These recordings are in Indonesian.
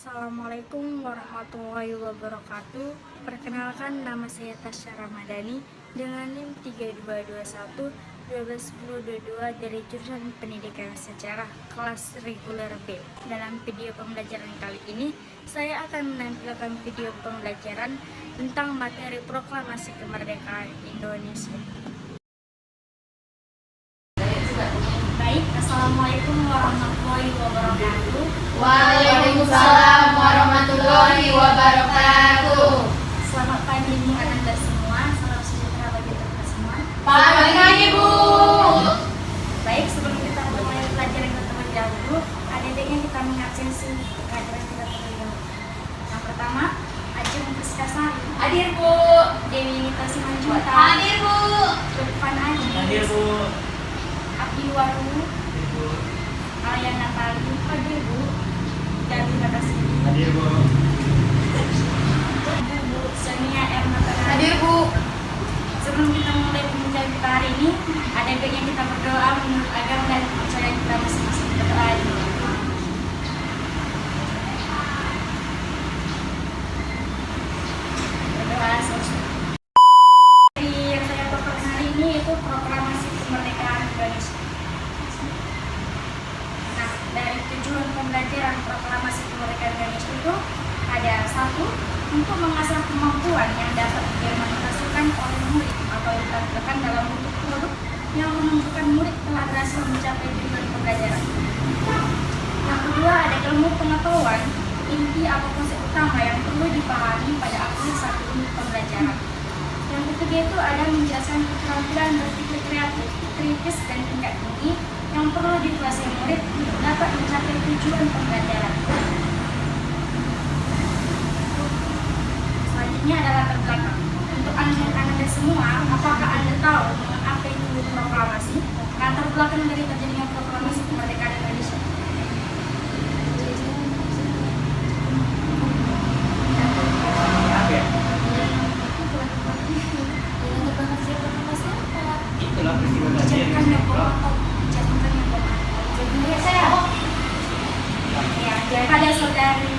Assalamualaikum warahmatullahi wabarakatuh. Perkenalkan, nama saya Tasya Ramadhani dengan NIM 3221 121022 dari jurusan Pendidikan Sejarah kelas reguler B. Dalam video pembelajaran kali ini, saya akan menampilkan video pembelajaran tentang materi Proklamasi Kemerdekaan Indonesia. Baik, Assalamualaikum warahmatullahi wabarakatuh. Waalaikumsalam warahmatullahi wabarakatuh. Selamat pagi buat Anda semua. Salam sejahtera bagi kita semua. Pagi pagi Bu. Baik, sebelum kita mulai pelajaran terlebih dahulu, ada baiknya kita mengabsensi pelajaran kita terlebih dahulu. Yang pertama, Ajeng Puskasari. Hadir Bu. Dewi Nita Simanjunta. Hadir Bu. Irfan Aji. Hadir Bu. Abdi Waru. Hadir Bu. Arya Natali. Hadir Bu. Gabi Batasi. Hadir Bu. Bu Senia Ermata. Hadir Bu. Sebelum kita mulai pembelajaran kita hari ini, ada baiknya kita berdoa menurut agama dan kepercayaan kita masing-masing. Berdoa dulu. Berdoa selesai. Yang saya bawakan hari ini itu Proklamasi Kemerdekaan Indonesia. Nah, dari tujuan pembelajaran Proklamasi Kemerdekaan Indonesia itu ada satu, untuk mengasah kemampuan yang dapat dimanifestasikan oleh murid atau ditampilkan dalam bentuk produk yang menunjukkan murid telah berhasil mencapai tujuan pembelajaran. Yang kedua, ada ilmu pengetahuan inti atau konsep utama yang perlu dipahami pada akhir satu unit pembelajaran. Yang ketiga itu ada menjelaskan keterampilan berpikir kreatif, kritis, dan tingkat tinggi yang perlu dikuasai murid untuk dapat mencapai tujuan pembelajaran. Selanjutnya adalah latar belakang. Untuk anda semua, apakah anda tahu apa itu proklamasi? Latar belakang dari terjadinya proklamasi kemerdekaan Indonesia. Apa ya? Itulah peristiwa tadi yang Ya, pada saudari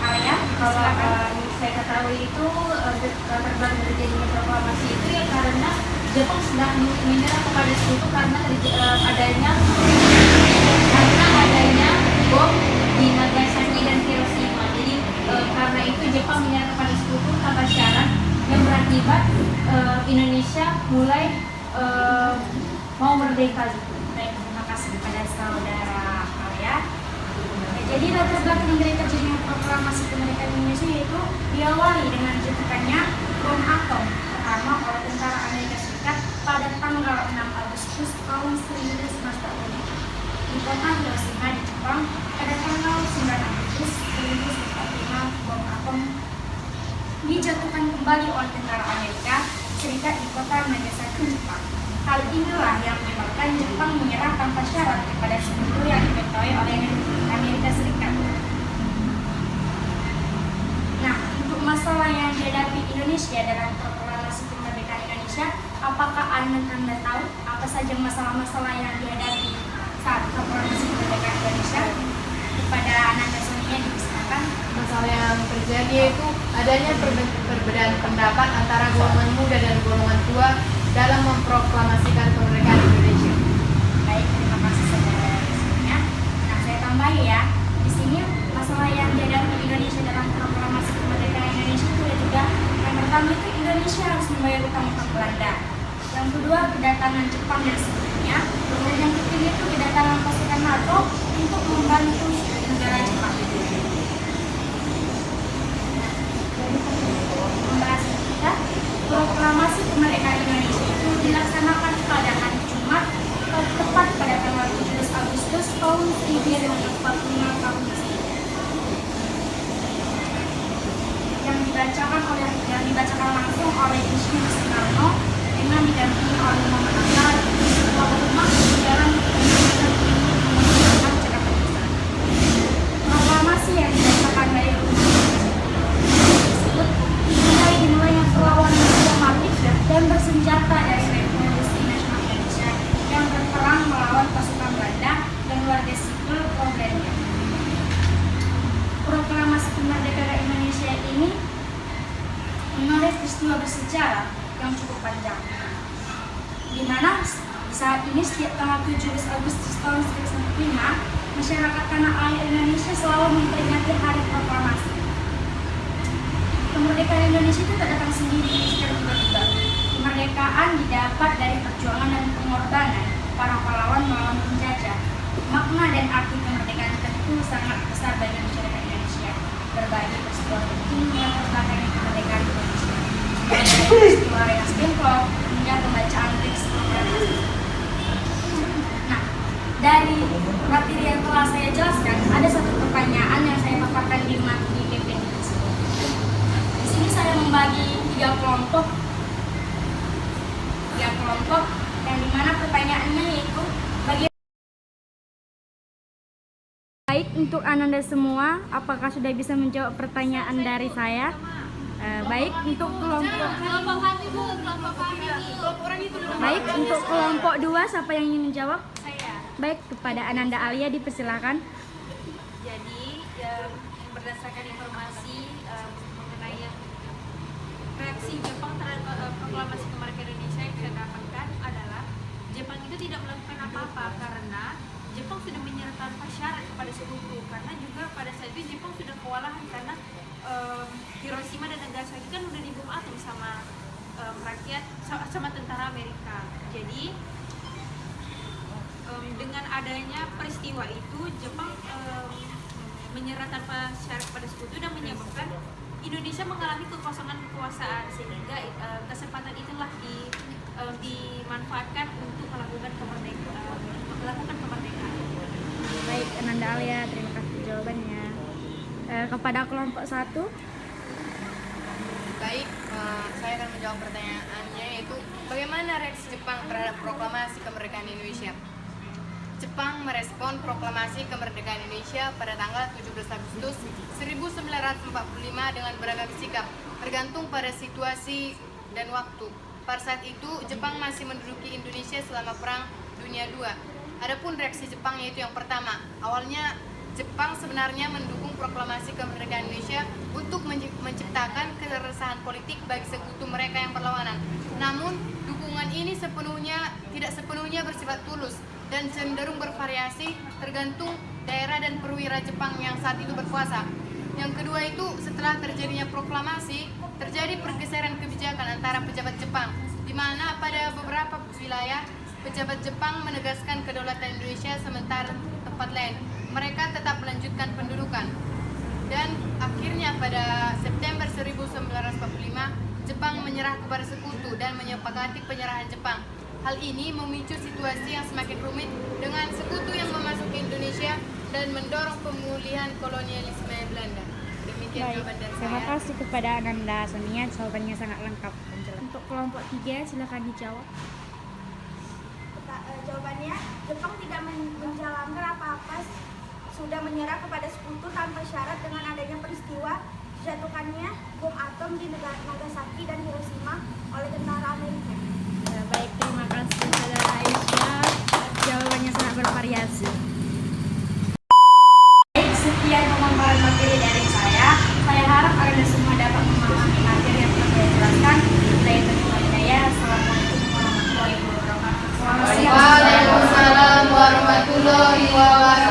Arya, Kalau silakan. saya ketahui itu latar belakang terjadinya proklamasi itu ya karena Jepang sedang menyerang kepada sekutu karena adanya bom di Nagasaki dan Hiroshima. Jadi karena itu Jepang menyerang kepada sekutu tanpa syarat yang berakibat Indonesia mulai mau merdeka. Baik, terima kasih kepada saudara Arya. Jadi latar belakang dari terjadinya proklamasi kemerdekaan Indonesia itu diawali dengan jatuhkannya bom atom pertama oleh tentara Amerika Serikat pada tanggal 6 Agustus tahun 1945 di kota Hiroshima di Jepang. Pada tanggal 9 Agustus 1945 bom atom dijatuhkan kembali oleh tentara Amerika Serikat di kota Nagasaki, Jepang. Hal inilah yang menyebabkan Jepang menyerah tanpa syarat kepada sekutu yang diketahui oleh Amerika Serikat. Nah, untuk masalah yang dihadapi Indonesia dalam proklamasi kemerdekaan Indonesia, apakah anda tahu apa saja masalah-masalah yang dihadapi saat proklamasi kemerdekaan Indonesia? Kepada Ananda Sonia dipersilakan. Masalah yang terjadi yaitu adanya perbedaan pendapat antara golongan muda dan golongan tua dalam memproklamasikan kemerdekaan Indonesia. Baik, terima kasih saudara Sonia. Nah, saya tambahi ya. Di sini masalah yang dihadapi Indonesia dalam proklamasi kemerdekaan Indonesia itu ada juga. Yang pertama itu Indonesia harus membayar utang-utang Belanda. Yang kedua, kedatangan Jepang dan sebagainya. Dan yang ketiga itu kedatangan pasukan NATO untuk membantu negara Jepang. Pembahasan kita, proklamasi kemerdekaan Indonesia itu dilaksanakan pada hari Jumat tepat pada tanggal 17 Agustus tahun 1945 tahun yang dibacakan langsung oleh Ismail Soekarno dengan didampingi oleh Muhammad Hatta di sebuah rumah di Jalan Jakarta Pusat. Proklamasi yang dibacakan dari rumah tersebut dimulainya perlawanan diplomatik dan bersenjata dari Revolusi Nasional Indonesia yang berperang melawan pasukan Belanda dan warga sipil Polandia. peristiwa bersejarah yang cukup panjang, di mana di saat ini setiap tanggal 17 Agustus tahun 1945 masyarakat tanah air Indonesia selalu memperingati Hari Proklamasi. Kemerdekaan Indonesia itu tak datang sendiri secara tiba-tiba. Kemerdekaan didapat dari perjuangan dan pengorbanan para pahlawan melawan penjajah. Makna dan arti kemerdekaan tentu sangat besar bagi masyarakat Indonesia. Berbagi peristiwa penting melatar belakangi kemerdekaan Indonesia. Dari peristiwa Rengas Dengklok hingga pembacaan teks proklamasi. Nah, dari materi yang telah saya jelaskan, ada satu pertanyaan yang saya paparkan di PPT tersebut. Di sini saya membagi tiga kelompok yang dimana pertanyaannya yaitu baik untuk Ananda semua, apakah sudah bisa menjawab pertanyaan dari saya? Baik untuk kelompok 2, siapa yang ingin menjawab? Saya. Baik, kepada Ananda Alia dipersilakan. Jadi berdasarkan informasi mengenai reaksi Jepang terhadap proklamasi kemerdekaan Indonesia yang saya dapatkan adalah Jepang itu tidak melakukan apa-apa karena Jepang sudah menyerahkan syarat kepada sekutu, karena juga pada saat itu Jepang sudah kewalahan karena Hiroshima dan Nagasaki kan udah dibom atom sama rakyat sama tentara Amerika. Jadi dengan adanya peristiwa itu Jepang menyerah tanpa syarat kepada sekutu dan menyebabkan Indonesia mengalami kekosongan kekuasaan, sehingga kesempatan itulah dimanfaatkan untuk melakukan kemerdekaan. Baik, Ananda Alia, terima kasih jawabannya. Kepada kelompok 1. Baik, saya akan menjawab pertanyaannya, yaitu bagaimana reaksi Jepang terhadap proklamasi kemerdekaan Indonesia. Jepang merespon proklamasi kemerdekaan Indonesia pada tanggal 17 Agustus 1945 dengan beragam sikap, tergantung pada situasi dan waktu. Pada saat itu, Jepang masih menduduki Indonesia selama Perang Dunia II. Adapun reaksi Jepang yaitu yang pertama, awalnya Jepang sebenarnya mendukung proklamasi kemerdekaan Indonesia untuk menciptakan keresahan politik bagi sekutu mereka yang berlawanan. Namun, dukungan ini tidak sepenuhnya bersifat tulus dan cenderung bervariasi tergantung daerah dan perwira Jepang yang saat itu berkuasa. Yang kedua itu, setelah terjadinya proklamasi, terjadi pergeseran kebijakan antara pejabat Jepang, di mana pada beberapa wilayah pejabat Jepang menegaskan kedaulatan Indonesia, sementara tempat lain mereka tetap melanjutkan pendudukan. Dan akhirnya pada September 1945, Jepang menyerah kepada sekutu dan menyepakati penyerahan Jepang. Hal ini memicu situasi yang semakin rumit dengan sekutu yang memasuki Indonesia dan mendorong pemulihan kolonialisme Belanda. Demikian Baik, jawaban dari terima saya. kasih kepada Ananda Sonia, jawabannya sangat lengkap dan jelas. Untuk kelompok 3, silakan dijawab. Jawabannya, Jepang tidak menjalankan apa-apa, sudah menyerah kepada sekutu tanpa syarat dengan adanya peristiwa dijatuhkannya bom atom di Nagasaki dan Hiroshima oleh tentara Amerika. Baik, terima kasih saudara Aisyah, jawabannya sangat bervariasi. Baik, sekian pemaparan materi dari saya. Saya harap Anda semua dapat memahami materi yang telah saya jelaskan. Saya Fatimah Hidayah. Assalamualaikum warahmatullahi wabarakatuh. Selamat siang. Waalaikumsalam warahmatullahi wabarakatuh.